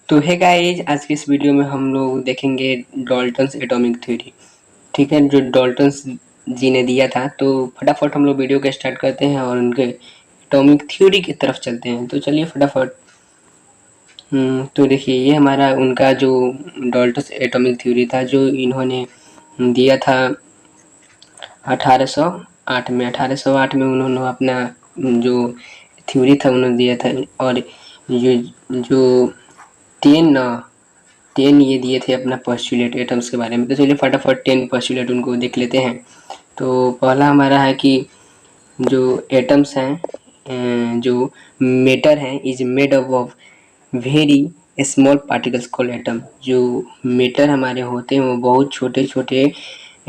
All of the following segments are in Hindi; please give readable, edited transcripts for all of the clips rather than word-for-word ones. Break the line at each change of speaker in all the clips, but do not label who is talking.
तो है गाइस, आज की इस वीडियो में हम लोग देखेंगे डाल्टन्स एटॉमिक थ्योरी। ठीक है, जो डाल्टन्स जी ने दिया था। तो फटाफट हम लोग वीडियो को स्टार्ट करते हैं और उनके एटॉमिक थ्योरी की तरफ चलते हैं। तो चलिए फटाफट। तो देखिए, ये हमारा उनका जो डाल्टन्स एटॉमिक थ्योरी था, जो इन्होंने दिया था 1808 में। 1808 में उन्होंने अपना जो थ्योरी था उन्होंने दिया था। और ये जो 10 ये दिए थे अपना पोस्टुलेट एटम्स के बारे में। तो चलिए फटाफट 10 पोस्टुलेट उनको देख लेते हैं। तो पहला हमारा है कि जो एटम्स हैं, जो मैटर हैं, is made up of very small particles called atom. जो मैटर हमारे होते हैं वो बहुत छोटे छोटे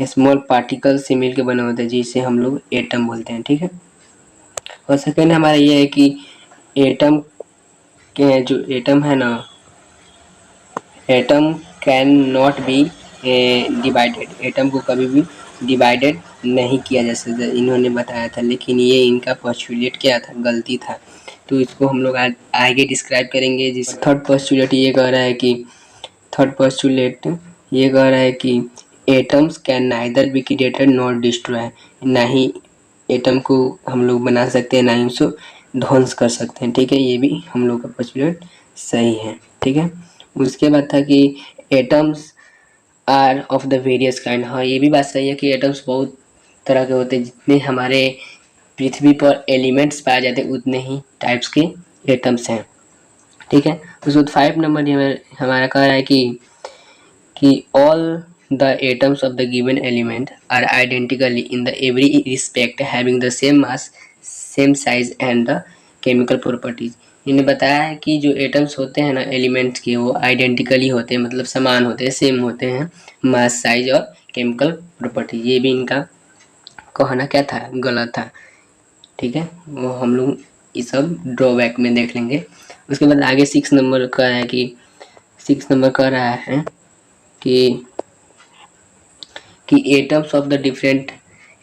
स्मॉल पार्टिकल से मिलकर बने होते हैं, जिसे हम लोग एटम बोलते हैं। ठीक है। और सेकेंड हमारा ये है कि एटम के जो एटम है ना, atom can not be divided. Atom को कभी भी डिवाइडेड नहीं किया जा सकता, इन्होंने बताया था। लेकिन ये इनका पोस्टुलेट क्या था, गलती था। तो इसको हम लोग आगे डिस्क्राइब करेंगे। जिस थर्ड पोस्टुलेट ये कह रहा है कि atoms can neither be created not destroy. ना ही एटम को हम लोग बना सकते हैं, ना ही उसको ध्वंस कर सकते हैं। ठीक है, ये भी हम लोग का पोस्टुलेट सही है। ठीक है। उसके बाद था कि atoms are of the various kind. हाँ, ये भी बात सही है कि एटम्स बहुत तरह के होते हैं। जितने हमारे पृथ्वी पर एलिमेंट्स पाए जाते हैं उतने ही टाइप्स के एटम्स हैं। ठीक है। उसके बाद 5 नंबर हमारा कह रहा है कि all the atoms of the given element are identically in the every respect having the same mass, same size and the chemical properties. इन्हें बताया है कि जो एटम्स होते हैं ना एलिमेंट्स के, वो आइडेंटिकली होते हैं, मतलब समान होते हैं, सेम होते हैं, मास, साइज और केमिकल प्रॉपर्टीज। ये भी इनका कहना क्या था, गलत था। ठीक है, वो हम लोग ये सब ड्रॉबैक में देख लेंगे। उसके बाद आगे 6 नंबर कह रहा है कि 6 नंबर कह रहा है कि atoms of the different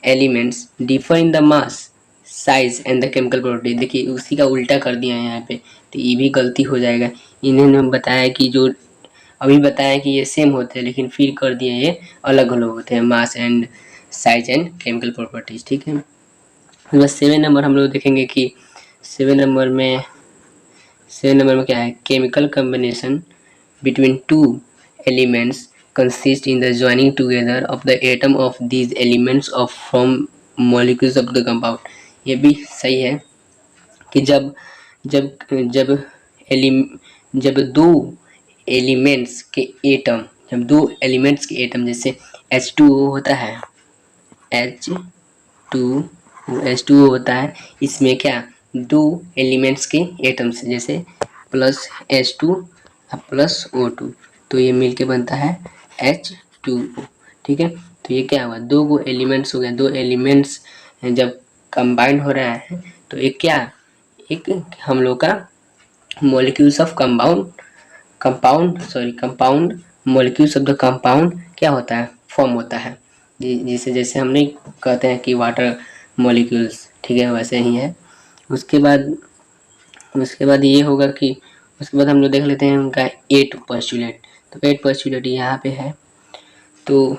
elements differ in the mass, size and the chemical property. देखिए, उसी का उल्टा कर दिया है यहाँ पे, तो ये भी गलती हो जाएगा। इन्होंने बताया कि जो अभी बताया कि ये सेम होते हैं, लेकिन फिर कर दिए ये अलग अलग होते हैं, mass and size and chemical properties. ठीक है। बस 7 नंबर हम लोग देखेंगे कि 7 नंबर में क्या है, chemical combination between two elements consist in the joining together of the atom of these elements of from molecules of the compound। ये भी सही है कि जब जब जब एलिम जब दो एलिमेंट्स के एटम जैसे H2O होता है, H2O होता है, इसमें क्या दो एलिमेंट्स के एटम्स जैसे प्लस H2 प्लस O2, तो ये मिलके बनता है H2O। ठीक है। तो ये क्या हुआ, दो गो एलिमेंट्स हो गए। दो एलिमेंट्स जब कंबाइंड हो रहा है तो एक हम लोग का molecules of compound molecules of the compound क्या होता है, फॉर्म होता है। जैसे हमने कहते हैं कि वाटर मॉलिक्यूल्स, ठीक है, वैसे ही है। उसके बाद ये होगा कि उसके बाद हम लोग देख लेते हैं उनका 8 पोस्टुलेट। तो 8 पोस्टुलेट यहाँ पे है। तो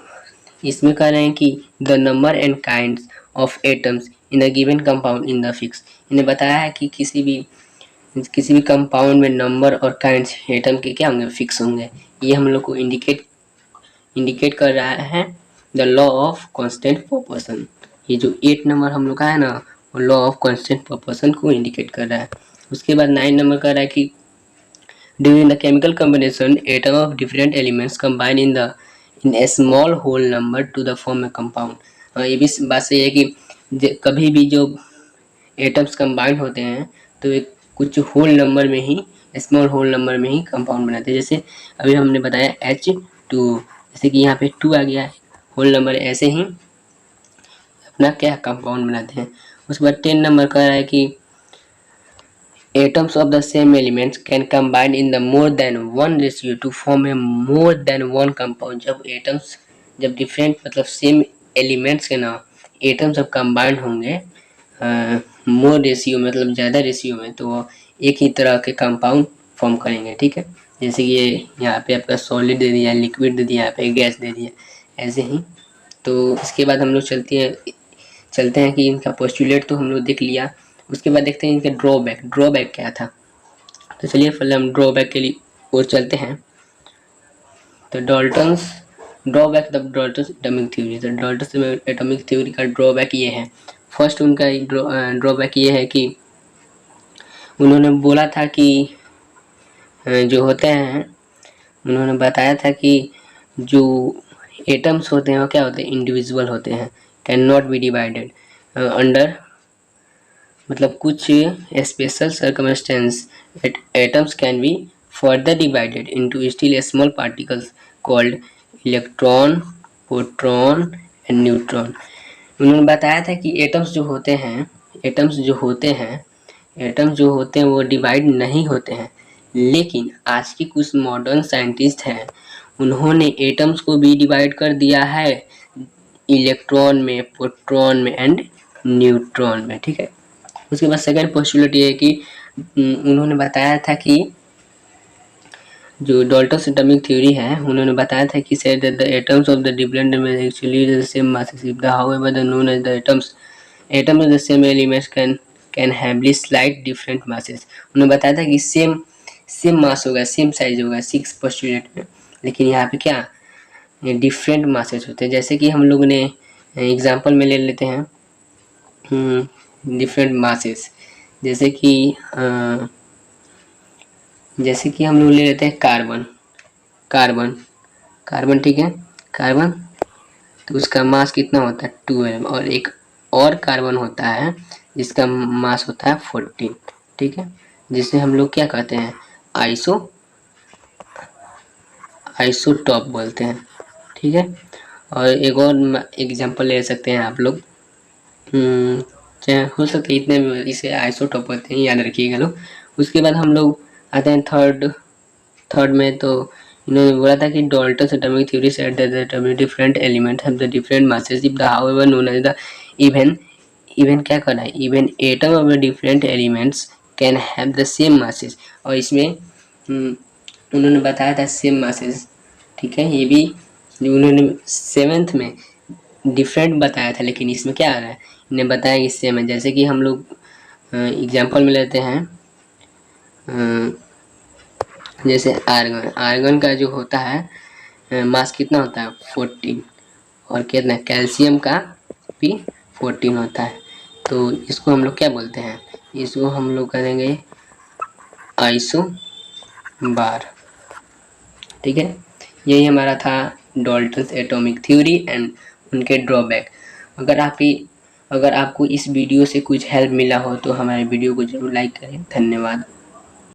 इसमें कह रहे हैं कि the number and kinds of atoms in a given compound in the fix. इन्हें बताया है कि किसी भी कंपाउंड में नंबर और काइंड्स एटम के क्या होंगे, फिक्स होंगे। ये हम लोग को इंडिकेट कर रहा है the law of constant proportion. ये जो 8 नंबर हम लोग का है ना, वो लॉ ऑफ कांस्टेंट प्रोपोर्शन को इंडिकेट कर रहा है। उसके बाद 9 नंबर कर रहा है कि during the chemical combination atom of different elements combine in a small whole number to the form a compound। ये भी बात सही है कि कभी भी जो एटम्स कंबाइंड होते हैं तो एक कुछ होल नंबर में ही, स्मॉल होल नंबर में ही कंपाउंड बनाते हैं। जैसे अभी हमने बताया H2, जैसे कि यहाँ पे 2 आ गया है, होल नंबर, ऐसे ही अपना क्या कंपाउंड बनाते हैं। उसके बाद 10 नंबर कह रहा है कि atoms of the same elements can combine in the more than one ratio to form a more than one compound। जब डिफरेंट मतलब सेम एलिमेंट्स के ना एटम जब कंबाइंड होंगे मोर रेशियो मतलब ज़्यादा रेशियो में, तो वो एक ही तरह के कंपाउंड फॉर्म करेंगे। ठीक है। जैसे कि ये यहाँ पे आपका सॉलिड दे दिया, लिक्विड दे दिया, यहाँ पे गैस दे दिया, ऐसे ही। तो इसके बाद हम लोग चलते हैं कि इनका पोस्टुलेट तो हम लोग देख लिया, उसके बाद देखते हैं इनका ड्रॉबैक क्या था। तो चलिए पहले हम ड्रॉबैक के लिए और चलते हैं। तो डाल्टन्स एटॉमिक थ्योरी, तो डाल्टन्स एटॉमिक थ्योरी का ड्रॉबैक ये है। फर्स्ट उनका ड्रॉबैक ये है कि उन्होंने बोला था कि जो होते हैं, उन्होंने बताया था कि जो एटम्स होते हैं वो क्या होते हैं, इंडिविजुअल होते हैं, can not be divided under, मतलब कुछ special circumstance atoms can be further divided into still small particles called electron, proton and neutron. उन्होंने बताया था कि एटम्स जो होते हैं वो डिवाइड नहीं होते हैं, लेकिन आज के कुछ मॉडर्न साइंटिस्ट हैं, उन्होंने एटम्स को भी डिवाइड कर दिया है इलेक्ट्रॉन में, प्रोटॉन में एंड न्यूट्रॉन में, ठीक है। उसके बाद सेकंड पोस्टुलेट ये है कि उन्होंने बताया था कि जो डाल्टन्स एटॉमिक थ्योरी है, उन्होंने बताया था कि said that the atoms of the different elements actually the same masses if the however the known as the atoms of the same elements can have slight different masses। उन्होंने बताया था कि सेम मास होगा, सेम साइज होगा 6 पोस्टुलेट में, लेकिन यहाँ पे क्या डिफरेंट मासेस होते हैं। जैसे कि हम लोग ने एग्जांपल में ले लेते हैं डिफरेंट मासेस, जैसे कि हम लोग ले लेते हैं कार्बन, ठीक है। कार्बन तो उसका मास कितना होता है 12, और एक और कार्बन होता है जिसका मास होता है 14, ठीक है, जिसे हम लोग क्या कहते हैं आइसोटॉप बोलते हैं, ठीक है। और एक और एग्जांपल ले सकते हैं आप लोग, चाहे हो सकता है इतने में इसे आइसोटॉप बोलते हैं, याद रखिएगा लोग। उसके बाद हम लोग आते हैं थर्ड में। तो इन्होंने बोला था कि Dalton's atomic theory said that the different element have the different masses if the however known as the even क्या करना है, even atom of the different elements can have the same masses. और इसमें उन्होंने बताया था सेम मासेस, ठीक है। ये भी जो उन्होंने 7th में डिफरेंट बताया था, लेकिन इसमें क्या आ रहा है, इन्हें बताया कि सेम है। जैसे कि हम लोग एग्जाम्पल में लेते हैं, जैसे आर्गन का जो होता है मास कितना होता है 14, और कितना कैल्शियम का भी 14 होता है। तो इसको हम लोग क्या बोलते हैं, इसको हम लोग करेंगे आइसो बार, ठीक है। यही हमारा था डाल्टन्स एटॉमिक थ्योरी एंड उनके ड्रॉबैक। अगर आपको इस वीडियो से कुछ हेल्प मिला हो तो हमारे वीडियो को जरूर लाइक करें। धन्यवाद।